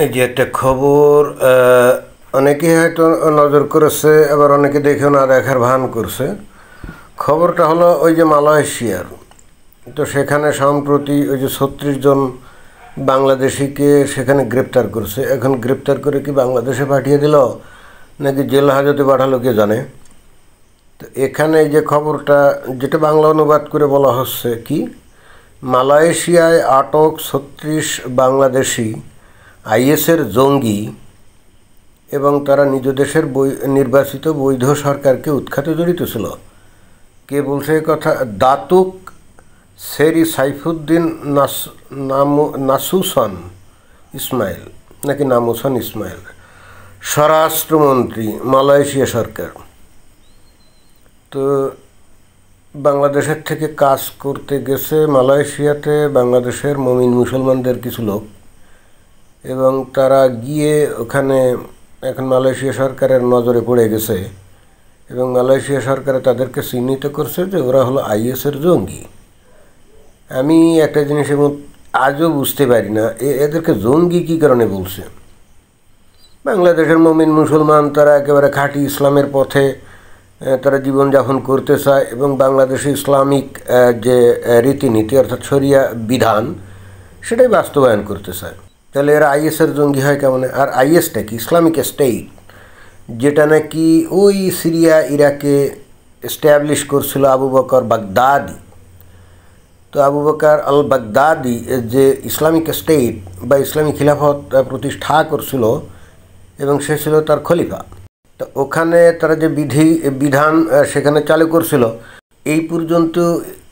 এই যে একটা খবর অনেকেই হয়তো নজর করেছে, আবার অনেকে দেখেও না দেখার ভান করছে। খবরটা হলো ওই যে মালয়েশিয়ার, তো সেখানে সম্প্রতি ওই যে 36 জন বাংলাদেশিকে সেখানে গ্রেপ্তার করছে। এখন গ্রেপ্তার করে কি বাংলাদেশে পাঠিয়ে দিল নাকি জেল হাজতে পাঠালো কে জানে। তো এখানে এই যে খবরটা যেটা বাংলা অনুবাদ করে বলা হচ্ছে কি, মালয়েশিয়ায় আটক 36 বাংলাদেশি আইএসের জঙ্গি এবং তারা নিজ দেশের নির্বাচিত বৈধ সরকারকে উৎখাতে জড়িত ছিল। কে বলছে এই কথা? দাতুক সেরি সাইফুদ্দিন নাসুসন ইসমাইল, নাকি নামুসন ইসমাইল, স্বরাষ্ট্রমন্ত্রী মালয়েশিয়া সরকার। তো বাংলাদেশের থেকে কাজ করতে গেছে মালয়েশিয়াতে বাংলাদেশের মুমিন মুসলমানদের কিছু লোক, এবং তারা গিয়ে ওখানে এখন মালয়েশিয়া সরকারের নজরে পড়ে গেছে, এবং মালয়েশিয়া সরকারে তাদেরকে চিহ্নিত করছে যে ওরা হলো আইএসের জঙ্গি। আমি একটা জিনিস আজও বুঝতে পারি না, এদেরকে জঙ্গি কী কারণে বলছে। বাংলাদেশের মুমিন মুসলমান তারা একেবারে খাঁটি ইসলামের পথে তারা জীবনযাপন করতে চায়, এবং বাংলাদেশে ইসলামিক যে রীতিনীতি অর্থাৎ শরিয়া বিধান সেটাই বাস্তবায়ন করতে চায়। তাহলে এরা আইএসের জঙ্গি হয় কেমন? আর আইএসটা কি? ইসলামিক স্টেট, যেটা নাকি ওই সিরিয়া ইরাকে এস্টাবলিশ করছিল আবু বকর বাগদাদি। তো আবু বকর আল বাগদাদি যে ইসলামিক স্টেট বা ইসলামী খিলাফত প্রতিষ্ঠা করছিল, এবং সে ছিল তার খলিফা। তো ওখানে তারা যে বিধান সেখানে চালু করছিল, এই পর্যন্ত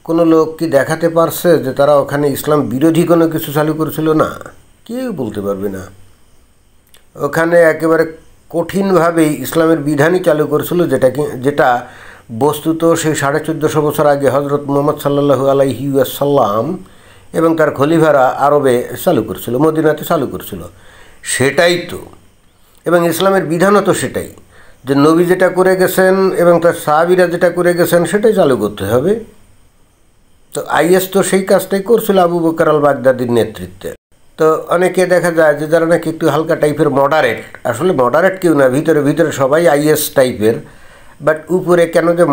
কোনো লোক কি দেখাতে পারছে যে তারা ওখানে ইসলাম বিরোধী কোনো কিছু চালু করেছিল? না, কেউ বলতে পারবে না। ওখানে একেবারে কঠিনভাবেই ইসলামের বিধানই চালু করেছিল, যেটা বস্তুত সেই 1450 বছর আগে হজরত মুহাম্মদ সাল্লাল্লাহু আলাইহি ওয়াসাল্লাম এবং তার খলিফারা আরবে চালু করেছিল, মদিনাতে চালু করেছিল। সেটাই তো, এবং ইসলামের বিধানও তো সেটাই, যে নবী যেটা করে গেছেন এবং তার সাহাবীরা যেটা করে গেছেন সেটাই চালু করতে হবে। তো আইএস তো সেই কাজটাই করছিল আবু বকর আল বাগদাদির নেতৃত্বে। তো অনেকে দেখা যায় যে যারা নাকি একটু হালকা টাইপের মডারেট, আসলে মডারেট কেউ না, ভিতরে ভিতরে সবাই আইএস টাইপের, বাট উপরে কেন যে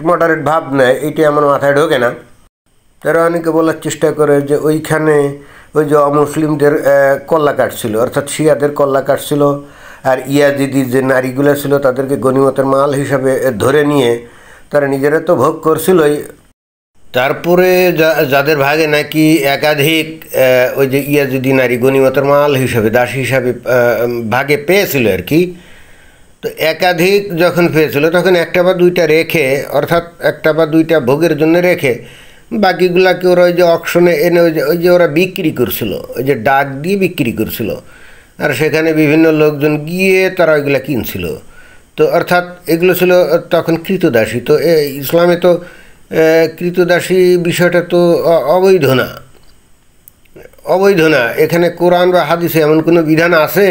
মডারেট ভাব নেয় এইটাই আমার মাথায় ঢোকে না। তারা অনেকে বলার চেষ্টা করে যে ওইখানে ওই যে অমুসলিমদের কল্লা কাটছিল, অর্থাৎ শিয়াদের কল্লা কাটছিল, আর ইয়াজিদি যে নারীগুলো ছিল তাদেরকে গনিমতের মাল হিসাবে ধরে নিয়ে তারা নিজেরা তো ভোগ করছিলই, তারপরে যাদের ভাগে নাকি একাধিক ওই যে ইয়াজিদি নারী গনিমতের মাল হিসাবে দাসী হিসাবে ভাগে পেয়েছিল আর কি। তো একাধিক যখন পেয়েছিল তখন একটা বা দুইটা রেখে, অর্থাৎ একটা বা দুইটা ভোগের জন্য রেখে বাকিগুলাকে ওরা ওই যে অকশনে এনে ওই যে ওরা বিক্রি করছিল, ওই যে ডাক দিয়ে বিক্রি করছিল, আর সেখানে বিভিন্ন লোকজন গিয়ে তারা ওইগুলা কিনছিল। তো অর্থাৎ এগুলো ছিল তখন কৃতদাসী। তো ইসলামে তো কৃতদাসী বিষয়টা তো অবৈধ না। এখানে কোরআন বা হাদিসে এমন কোনো বিধান আছে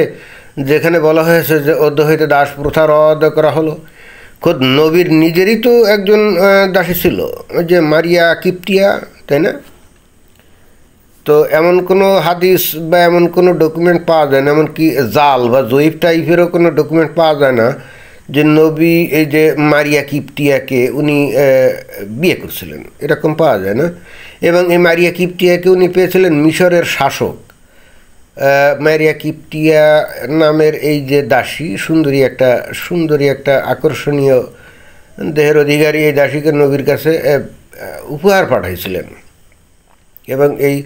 যেখানে বলা হয়েছে যে অদ্য হইতে দাস প্রথা রদ করা হলো? খোদ নবীর নিজেরই তো একজন দাসী ছিল, ওই যে মারিয়া কিপ্তিয়া, তাই না? তো এমন কোনো হাদিস বা এমন কোনো ডকুমেন্ট পাওয়া যায় না, এমনকি জাল বা জয়ীফ টাইপেরও কোনো ডকুমেন্ট পাওয়া যায় না যে নবী এই যে মারিয়া কিপ্তিয়াকে উনি বিয়ে করছিলেন, এরকম পাওয়া যায় না। এবং এই মারিয়া কিপ্তিয়াকে উনি পেয়েছিলেন মিশরের শাসক। মারিয়া কিপ্তিয়া নামের এই যে দাসী, সুন্দরী একটা আকর্ষণীয় দেহের অধিকারী এই দাসীকে নবীর কাছে উপহার পাঠাইছিলেন, এবং এই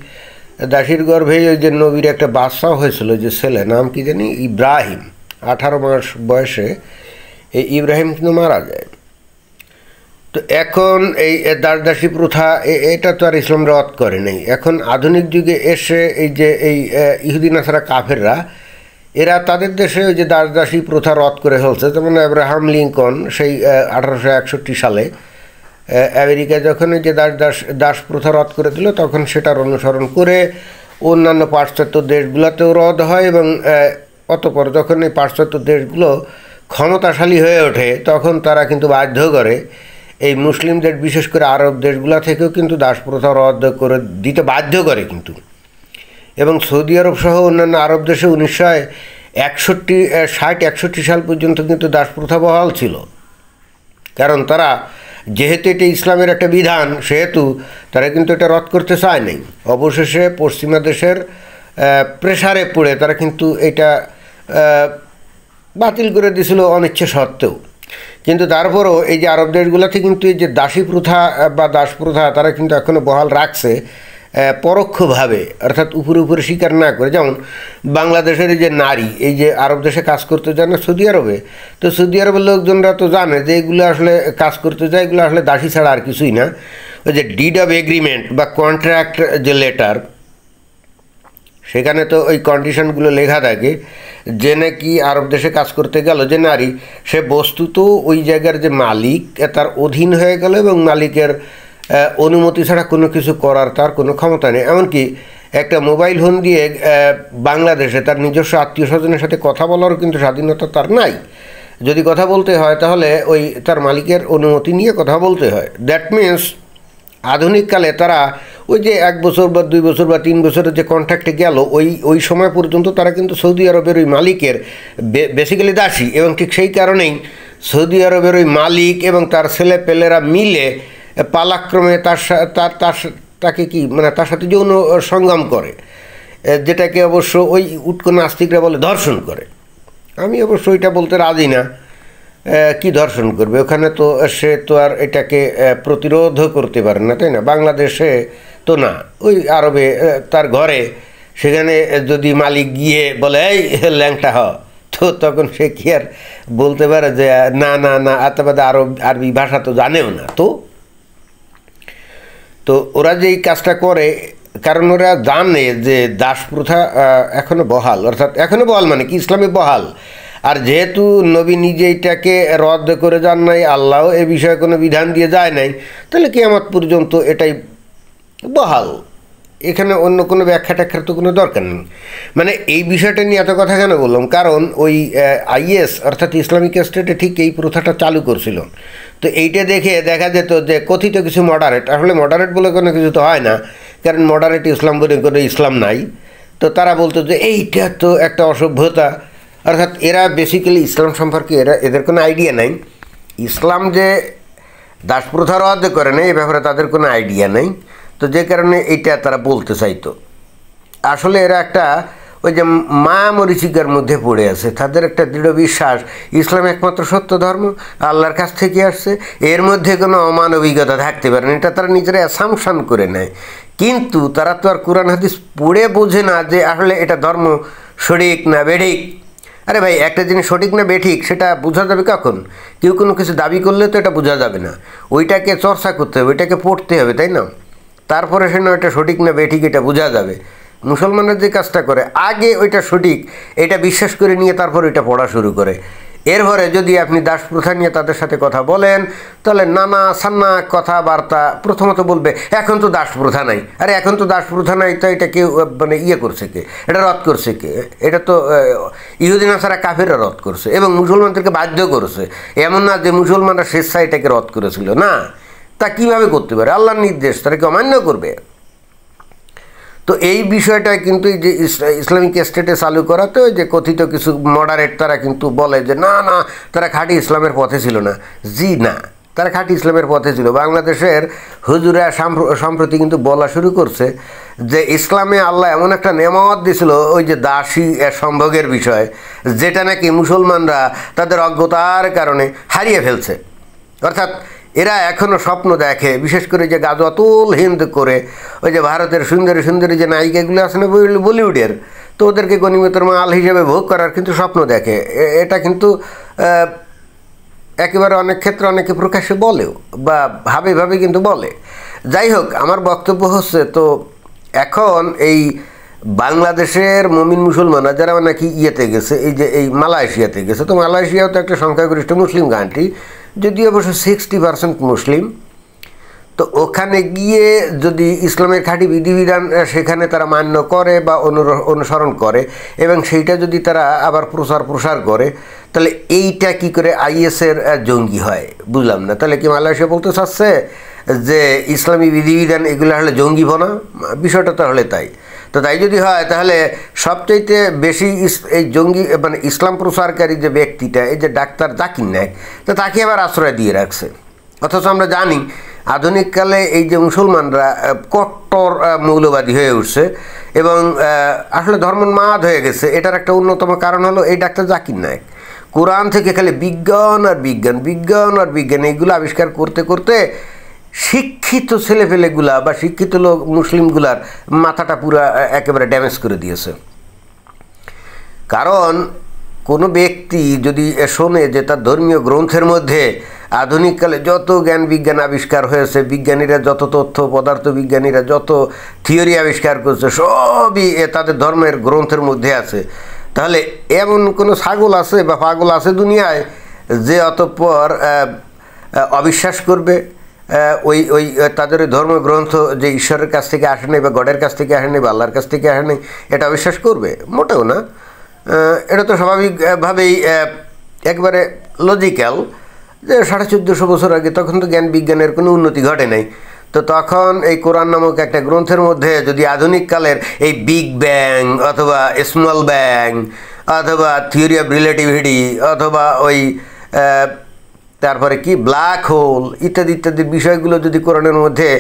দাসীর গর্ভেই ওই যে নবীর একটা বাচ্চাও হয়েছিল, যে ছেলে, নাম কি জানি, ইব্রাহিম। 18 মাস বয়সে এই ইব্রাহিম কিন্তু মারা যায়। তো এখন এই দাসী প্রথা এটা তো আর ইসলাম রদ করে নেই। এখন আধুনিক যুগে এসে এই যে এই ইহুদি নাসারা কাফেররা, এরা তাদের দেশে ওই যে দাসী প্রথা রদ করে ফেলছে। যেমন আব্রাহাম লিঙ্কন সেই 1861 সালে আমেরিকা যখন ওই যে দাস প্রথা রদ করে দিল, তখন সেটার অনুসরণ করে অন্যান্য পাশ্চাত্য দেশগুলোতেও রদ হয়, এবং অতঃপর যখন এই পাশ্চাত্য দেশগুলো ক্ষমতাশালী হয়ে ওঠে তখন তারা কিন্তু বাধ্য করে এই মুসলিমদের, বিশেষ করে আরব দেশগুলো থেকেও কিন্তু দাস প্রথা রদ করে দিতে বাধ্য করে কিন্তু। এবং সৌদি আরব সহ অন্যান্য আরব দেশে 1961 সাল পর্যন্ত কিন্তু দাসপ্রথা বহাল ছিল। কারণ তারা যেহেতু এটা ইসলামের একটা বিধান, সেহেতু তারা কিন্তু এটা রদ করতে চায় নাই। অবশেষে পশ্চিমা দেশের প্রেসারে পড়ে তারা কিন্তু এটা বাতিল করে দিয়েছিল অনিচ্ছা সত্ত্বেও। কিন্তু তারপরও এই যে আরব দেশগুলোতে কিন্তু এই যে দাসী প্রথা বা দাস প্রথা তারা কিন্তু এখনও বহাল রাখছে পরোক্ষভাবে, অর্থাৎ উপরে উপরে স্বীকার না করে। যেমন বাংলাদেশের এই যে নারী এই যে আরব দেশে কাজ করতে যায় না সৌদি আরবে, তো সৌদি আরবের লোকজনরা তো জানে যে এগুলো আসলে কাজ করতে যায়, এগুলো আসলে দাসী ছাড়া আর কিছুই না। ওই যে ডিড অফ এগ্রিমেন্ট বা কন্ট্রাক্ট যে লেটার, সেখানে তো ওই কন্ডিশনগুলো লেখা থাকে যে নাকি আরব দেশে কাজ করতে গেল যে নারী, সে বস্তুত ওই জায়গার যে মালিক তার অধীন হয়ে গেল এবং মালিকের অনুমতি ছাড়া কোনো কিছু করার তার কোনো ক্ষমতা নেই। এমনকি একটা মোবাইল ফোন দিয়ে বাংলাদেশে তার নিজস্ব আত্মীয় স্বজনের সাথে কথা বলারও কিন্তু স্বাধীনতা তার নাই। যদি কথা বলতে হয় তাহলে ওই তার মালিকের অনুমতি নিয়ে কথা বলতে হয়। দ্যাট মিনস আধুনিককালে তারা ওই যে 1 বছর বা 2 বছর বা 3 বছরের যে কন্ট্রাক্টে গেল ওই সময় পর্যন্ত তারা কিন্তু সৌদি আরবের ওই মালিকের বেসিক্যালি দাসী। এবং ঠিক সেই কারণেই সৌদি আরবের ওই মালিক এবং তার ছেলে পেলেরা মিলে পালাক্রমে তাকে কি মানে তার সাথে যৌন সংগ্রাম করে, যেটাকে অবশ্য ওই উৎকো নাস্তিকরা বলে ধর্ষণ করে। আমি অবশ্য ওইটা বলতে রাজি না। কি ধর্ষণ করবে? ওখানে তো সে তো আর এটাকে প্রতিরোধ করতে পারে না, তাই না? বাংলাদেশে তো না, ওই আরবে তার ঘরে, সেখানে যদি মালিক গিয়ে বলে এই ল্যাংটা হ, তো তখন সে কি আর বলতে পারে যে না না না, আতাবাদে আরবি ভাষা তো জানেও না। তো ওরা যে এই কাজটা করে, কারণ ওরা জানে যে দাস প্রথা এখনও বহাল, অর্থাৎ এখনও বহাল মানে কি ইসলামে বহাল। আর যেহেতু নবী নিজে এটাকে রদ করে যান নাই, আল্লাহও এ বিষয়ে কোনো বিধান দিয়ে যায় নাই, তাহলে কিয়ামত পর্যন্ত এটাই বহাল। এখানে অন্য কোনো ব্যাখ্যা ট্যাখ্যার তো কোনো দরকার নেই। মানে এই বিষয়টা নিয়ে এত কথা কেন বললাম, কারণ ওই আইএস অর্থাৎ ইসলামিক স্টেটে ঠিক এই প্রথাটা চালু করছিল। তো এইটা দেখে দেখা যেত যে কথিত কিছু মডারেট, আসলে মডারেট বলে কোনো কিছু তো হয় না, কারণ মডারেট ইসলাম বলে কোনো ইসলাম নাই। তো তারা বলতো যে এইটা তো একটা অসভ্যতা, অর্থাৎ এরা বেসিক্যালি ইসলাম সম্পর্কে এদের কোনো আইডিয়া নাই। ইসলাম যে দাসপ্রথা রদ করে না এ ব্যাপারে তাদের কোনো আইডিয়া নেই। তো যে কারণে এইটা তারা বলতে চাইতো। আসলে এরা একটা ওই যে মায়া মরীচিকার মধ্যে পড়ে আছে। তাদের একটা দৃঢ় বিশ্বাস ইসলাম একমাত্র সত্য ধর্ম, আল্লাহর কাছ থেকে আসছে, এর মধ্যে কোনো অমানবিকতা থাকতে পারে না, এটা তারা নিজেরা অ্যাসাম্পশন করে নেয়। কিন্তু তারা তো আর কোরআন হাদিস পড়ে বোঝে না যে আসলে এটা ধর্ম সঠিক না বেঠিক। আরে ভাই, একটা জিনিস সঠিক না বেঠিক সেটা বোঝা যাবে কখন? কেউ কোনো কিছু দাবি করলে তো এটা বোঝা যাবে না, ওইটাকে চর্চা করতে হবে, ওইটাকে পড়তে হবে, তাই না? তারপরে সে না ওইটা সঠিক না বেঠিক এটা বোঝা যাবে। মুসলমানরা যে কাজটা করে, আগে ওইটা সঠিক এটা বিশ্বাস করে নিয়ে তারপর ওইটা পড়া শুরু করে। এরপরে যদি আপনি দাস প্রথা নিয়ে তাদের সাথে কথা বলেন, তাহলে নানা সান্না কথাবার্তা। প্রথমত বলবে এখন তো দাস প্রথা নাই। আরে এখন তো দাস প্রথা নাই, তো এটা কেউ মানে করছে কে? এটা রদ করছে কে? এটা তো ইহুদি নাসারা কাফেররা রদ করছে এবং মুসলমানদেরকে বাধ্য করেছে। এমন না যে মুসলমানরা স্বেচ্ছায় এটাকে রদ করেছিল, না। তা কীভাবে করতে পারে? আল্লাহর নির্দেশ, তারা কি অমান্য করবে? তো এই বিষয়টা কিন্তু এই যে ইসলামিক স্টেটে চালু করাতে যে কথিত কিছু মডারেট তারা কিন্তু বলে যে না না, তারা খাঁটি ইসলামের পথে ছিল না। জি না, তারা খাঁটি ইসলামের পথে ছিল। বাংলাদেশের হুজুরা সম্প্রতি কিন্তু বলা শুরু করছে যে ইসলামে আল্লাহ এমন একটা নেয়ামত দিয়েছিল, ওই যে দাসী সম্ভোগের বিষয়, যেটা নাকি মুসলমানরা তাদের অজ্ঞতার কারণে হারিয়ে ফেলছে। অর্থাৎ এরা এখনও স্বপ্ন দেখে, বিশেষ করে যে গাজওয়াতুল হিন্দ করে ওই যে ভারতের সুন্দরী সুন্দরী যে নায়িকাগুলো আছে না বলিউডের, তো ওদেরকে গনিমতের মাল হিসেবে ভোগ করার কিন্তু স্বপ্ন দেখে। এটা কিন্তু একেবারে অনেক ক্ষেত্রে অনেকে প্রকাশ্যে বলেও বা ভাবে কিন্তু বলে। যাই হোক, আমার বক্তব্য হচ্ছে, তো এখন এই বাংলাদেশের মুমিন মুসলমানরা যারা নাকি ইয়েতে গেছে, এই যে এই মালয়েশিয়াতে গেছে, তো মালয়েশিয়াও তো একটা সংখ্যাগরিষ্ঠ মুসলিম কান্ট্রি, যদিও অবশ্য 60% মুসলিম। তো ওখানে গিয়ে যদি ইসলামের খাঁটি বিধিবিধান সেখানে তারা মান্য করে বা অনুসরণ করে এবং সেইটা যদি তারা আবার প্রসার করে, তাহলে এইটা কি করে আইএসের জঙ্গি হয়? বুঝলাম না। তাহলে কি মালয়েশিয়া বলতে চাচ্ছে যে ইসলামী বিধিবিধান এগুলো হলে জঙ্গিপনা? বিষয়টা তাহলে তাই। তো তাই যদি হয় তাহলে সবচাইতে বেশি এই জঙ্গি মানে ইসলাম প্রচারকারী যে ব্যক্তিটা, এই যে ডাক্তার জাকির নায়েক, তো তাকে আবার আশ্রয় দিয়ে রাখছে। অথচ আমরা জানি আধুনিককালে এই যে মুসলমানরা কট্টর মৌলবাদী হয়ে উঠছে এবং আসলে ধর্মোন্মাদ হয়ে গেছে, এটার একটা অন্যতম কারণ হলো এই ডাক্তার জাকির নায়েক কোরআন থেকে খালি বিজ্ঞান আর বিজ্ঞান, বিজ্ঞান আর বিজ্ঞান এইগুলো আবিষ্কার করতে করতে শিক্ষিত ছেলেপেলেগুলা বা শিক্ষিত লোক মুসলিমগুলার মাথাটা পুরা একেবারে ড্যামেজ করে দিয়েছে। কারণ কোনো ব্যক্তি যদি শোনে যে তার ধর্মীয় গ্রন্থের মধ্যে আধুনিককালে যত জ্ঞান বিজ্ঞান আবিষ্কার হয়েছে, বিজ্ঞানীরা যত তথ্য, পদার্থবিজ্ঞানীরা যত থিওরি আবিষ্কার করছে, সবই তাদের ধর্মের গ্রন্থের মধ্যে আছে, তাহলে এমন কোনো ছাগল আছে বা পাগল আছে দুনিয়ায় যে অতঃপর অবিশ্বাস করবে ওই ওই তাদের ওই ধর্মগ্রন্থ যে ঈশ্বরের কাছ থেকে আসে নাই বা গডের কাছ থেকে আসে নাই বা আল্লাহর কাছ থেকে আসে নাই, এটা অবিশ্বাস করবে? মোটেও না। এটা তো স্বাভাবিকভাবেই একবারে লজিক্যাল যে 1450 বছর আগে তখন তো জ্ঞান বিজ্ঞানের কোনো উন্নতি ঘটে নাই। তো তখন এই কোরআন নামক একটা গ্রন্থের মধ্যে যদি আধুনিককালের এই বিগ ব্যাং অথবা স্মল ব্যাং অথবা থিওরি অফ রিলেটিভিটি অথবা ওই তারপরে কি ব্ল্যাক হোল ইত্যাদি ইত্যাদি বিষয়গুলো যদি কোরআনের মধ্যে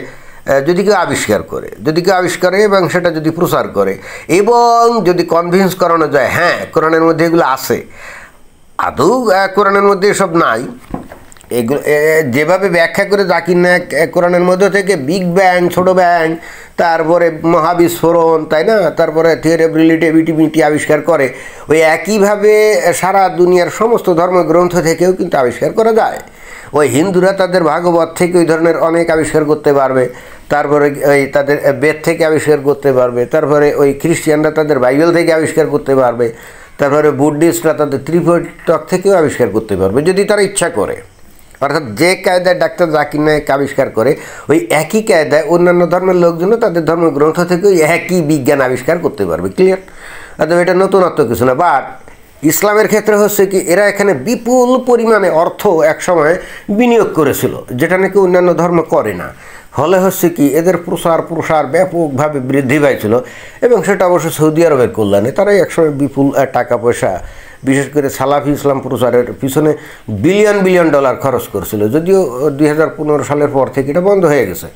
যদি কেউ আবিষ্কার করে এবং সেটা যদি প্রচার করে এবং যদি কনভিন্স করানো যায় হ্যাঁ কোরআনের মধ্যে এগুলো আছে, আদৌ কোরআনের মধ্যে এসব নাই, এগুলো যেভাবে ব্যাখ্যা করে জাকির নায়েক কোরআনের মধ্যে থেকে বিগ ব্যাং, ছোটো ব্যাং, তারপরে মহাবিস্ফোরণ, তাই না, তারপরে থিওরি অফ রিলেটিভিটি আবিষ্কার করে, ওই একইভাবে সারা দুনিয়ার সমস্ত ধর্মগ্রন্থ থেকেও কিন্তু আবিষ্কার করা যায়। ওই হিন্দুরা তাদের ভাগবত থেকে ওই ধরনের অনেক আবিষ্কার করতে পারবে, তারপরে ওই তাদের বেদ থেকে আবিষ্কার করতে পারবে, তারপরে ওই খ্রিস্টিয়ানরা তাদের বাইবেল থেকে আবিষ্কার করতে পারবে, তারপরে বুদ্ধিস্টরা তাদের ত্রিপিটক থেকেও আবিষ্কার করতে পারবে যদি তারা ইচ্ছা করে। অর্থাৎ যে কায়দায় ডাক্তার জাকির নায়েক আবিষ্কার করে ওই একই কায়দায় অন্যান্য ধর্মের লোকজনও তাদের ধর্মগ্রন্থ থেকে ওই একই বিজ্ঞান আবিষ্কার করতে পারবে। ক্লিয়ার? অর্থাৎ এটা নতুনত্ব কিছু না। বাট ইসলামের ক্ষেত্রে হচ্ছে কি, এরা এখানে বিপুল পরিমাণে অর্থ একসময় বিনিয়োগ করেছিল যেটা নাকি অন্যান্য ধর্ম করে না। ফলে হচ্ছে কি এদের প্রসার ব্যাপকভাবে বৃদ্ধি পাইছিল এবং সেটা অবশ্য সৌদি আরবের কল্যাণে। তারাই একসময় বিপুল টাকা পয়সা বিশেষ করে সালাফি ইসলাম প্রচারের পিছনে বিলিয়ন ডলার খরচ করছিল, যদিও 2015 সালের পর থেকে এটা বন্ধ হয়ে গেছে।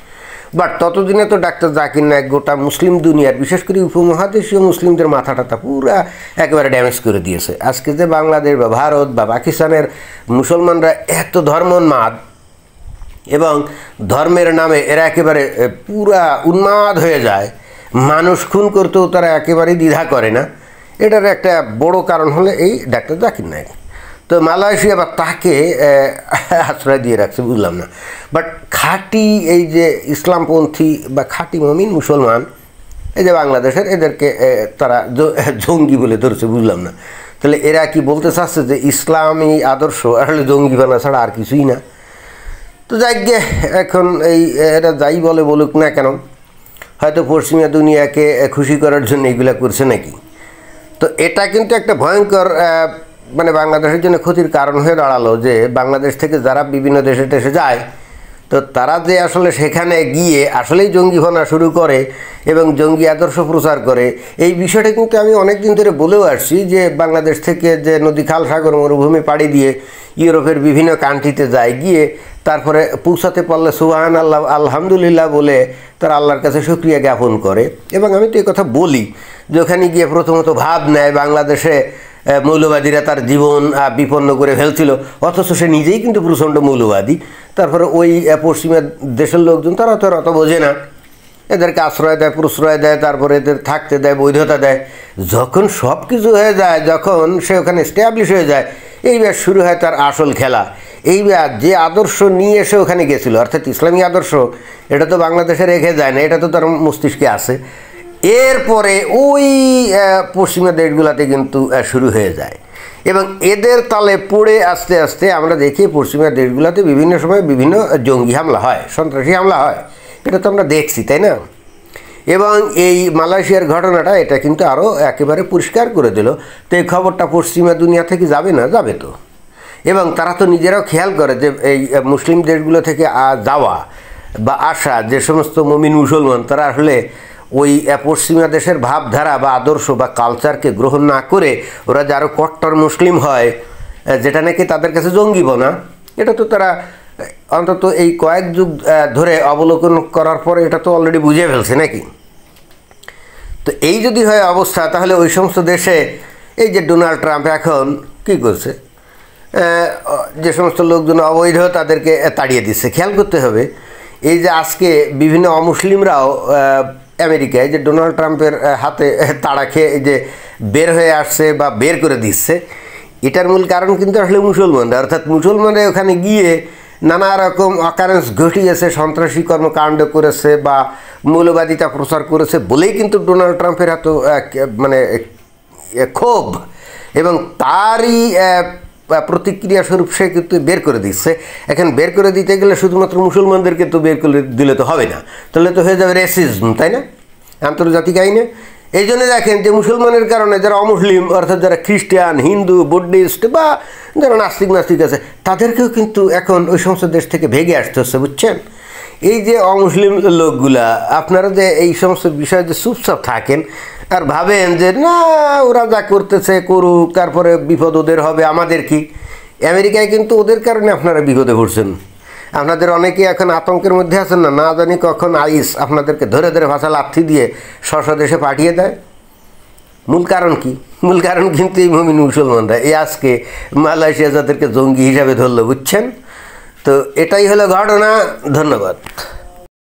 বাট ততদিনে তো ডাক্তার জাকির নায়েক গোটা মুসলিম দুনিয়ার বিশেষ করে উপমহাদেশীয় মুসলিমদের মাথাটা পুরা একেবারে ড্যামেজ করে দিয়েছে। আজকে যে বাংলাদেশ বা ভারত বা পাকিস্তানের মুসলমানরা এত ধর্মোন্মাদ এবং ধর্মের নামে এরা একেবারে পুরা উন্মাদ হয়ে যায়, মানুষ খুন করতেও তারা একেবারেই দ্বিধা করে না, এটার একটা বড় কারণ হলো এই ডাক্তার জাকির নায়েক। তো মালয়েশিয়া বা তাকে আশ্রয় দিয়ে রাখছে, বুঝলাম না। বাট খাঁটি এই যে ইসলামপন্থী বা খাঁটি মুমিন মুসলমান এই যে বাংলাদেশের, এদেরকে তারা জঙ্গি বলে ধরছে, বুঝলাম না। তাহলে এরা কি বলতে চাচ্ছে যে ইসলামী আদর্শ আসলে জঙ্গিবানা ছাড়া আর কিছুই না? তো যাই গে, এখন এরা যাই বলুক না কেন, হয়তো পশ্চিমা দুনিয়াকে খুশি করার জন্য এইগুলা করছে নাকি। তো এটা কিন্তু একটা ভয়ঙ্কর মানে বাংলাদেশের জন্য ক্ষতির কারণ হয়ে দাঁড়ালো যে বাংলাদেশ থেকে যারা বিভিন্ন দেশে যায়, তো তারা যে আসলে সেখানে গিয়ে আসলেই জঙ্গিভানা শুরু করে এবং জঙ্গি আদর্শ প্রচার করে, এই বিষয়টা কিন্তু আমি অনেক দিন ধরে বলেও আসছি যে বাংলাদেশ থেকে যে নদী, খাল, সাগর, মরুভূমি পাড়ি দিয়ে ইউরোপের বিভিন্ন কান্ট্রিতে যায়, গিয়ে তারপরে পৌঁছাতে পারলে সুবহান আল্লাহ, আলহামদুলিল্লাহ বলে তারা আল্লাহর কাছে শুকরিয়া জ্ঞাপন করে। এবং আমি তো এই কথা বলি যে ওখানে গিয়ে প্রথমত ভাব নেয় বাংলাদেশে মৌলবাদীরা তার জীবন বিপন্ন করে ফেলছিল, অথচ সে নিজেই কিন্তু প্রচণ্ড মৌলবাদী। তারপরে ওই পশ্চিমা দেশের লোকজন তারা তো অত বোঝে না, এদেরকে আশ্রয় দেয়, প্রশ্রয় দেয়, তারপরে এদের থাকতে দেয়, বৈধতা দেয়। যখন সব কিছু হয়ে যায়, যখন সে ওখানে স্ট্যাবলিশ হয়ে যায়, এইবার শুরু হয় তার আসল খেলা। এইবার যে আদর্শ নিয়ে এসে ওখানে গেছিলো, অর্থাৎ ইসলামী আদর্শ, এটা তো বাংলাদেশে রেখে যায় না, এটা তো তার মস্তিষ্কে আছে। এরপরে ওই পশ্চিমা দেশগুলোতে কিন্তু শুরু হয়ে যায় এবং এদের তালে পড়ে আস্তে আস্তে আমরা দেখি পশ্চিমা দেশগুলোতে বিভিন্ন সময় বিভিন্ন জঙ্গি হামলা হয়, সন্ত্রাসী হামলা হয়, এটা তো আমরা দেখছি, তাই না? এবং এই মালয়েশিয়ার ঘটনাটা এটা কিন্তু আরও একেবারে পরিষ্কার করে দিল। তো এই খবরটা পশ্চিমা দুনিয়া থেকে যাবে না? যাবে তো। এবং তারা তো নিজেরাও খেয়াল করে যে এই মুসলিম দেশগুলো থেকে যাওয়া বা আসা যে সমস্ত মুমিন মুসলমান, তারা আসলে ওই পশ্চিমা দেশের ভাবধারা বা আদর্শ বা কালচারকে গ্রহণ না করে ওরা যে আরও কট্টর মুসলিম হয়, যেটা নাকি তাদের কাছে জঙ্গিবনা, এটা তো তারা অন্তত এই কয়েক যুগ ধরে অবলোকন করার পরে এটা তো অলরেডি বুঝে ফেলছে নাকি। তো এই যদি হয় অবস্থা, তাহলে ওই সমস্ত দেশে এই যে ডোনাল্ড ট্রাম্প এখন কী করছে, যে সমস্ত লোকজন অবৈধ তাদেরকে তাড়িয়ে দিচ্ছে। খেয়াল করতে হবে, এই যে আজকে বিভিন্ন অমুসলিমরাও আমেরিকায় যে ডোনাল্ড ট্রাম্পের হাতে তাড়া খেয়ে এই যে বের হয়ে আসছে বা বের করে দিচ্ছে, এটার মূল কারণ কিন্তু আসলে মুসলমানরা, অর্থাৎ মুসলমানরা ওখানে গিয়ে নানা রকম অকারেন্স ঘটিয়েছে, সন্ত্রাসী কর্মকাণ্ড করেছে বা মৌলবাদিতা প্রচার করেছে বলেই কিন্তু ডোনাল্ড ট্রাম্পের এত মানে ক্ষোভ, এবং তারই প্রতিক্রিয়া স্বরূপ সে কিন্তু বের করে দিচ্ছে। এখন বের করে দিতে গেলে শুধুমাত্র মুসলমানদেরকে তো বের করে দিলে তো হবে না, তাহলে তো হয়ে যাবে রেসিজম, তাই না, আন্তর্জাতিক আইনে। এই জন্য দেখেন যে মুসলমানের কারণে যারা অমুসলিম, অর্থাৎ যারা খ্রিস্টান, হিন্দু, বুদ্ধিস্ট বা যারা নাস্তিক আছে, তাদেরকেও কিন্তু এখন ওই সমস্ত দেশ থেকে ভেগে আসতে হচ্ছে, বুঝছেন। এই যে অমুসলিম লোকগুলা, আপনারা যে এই সমস্ত বিষয়ে যে চুপচাপ থাকেন আর ভাবেন যে না ওরা যা করতেছে করুক, তারপরে বিপদ ওদের হবে, আমাদের কি। আমেরিকায় কিন্তু ওদের কারণে আপনারা বিপদে পড়ছেন। আপনাদের অনেকেই এখন আতঙ্কের মধ্যে আছেন, না জানি কখন আইস আপনাদেরকে ধরে ধরে ভাষা লাথি দিয়ে দেশে পাঠিয়ে দেয়। মূল কারণ কি? মূল কারণ কিন্তু এই মুমিন মুসলমানরা, এই আজকে মালয়েশিয়া যাদেরকে জঙ্গি হিসাবে ধরলো, বুঝছেন। তো এটাই হলো ঘটনা। ধন্যবাদ।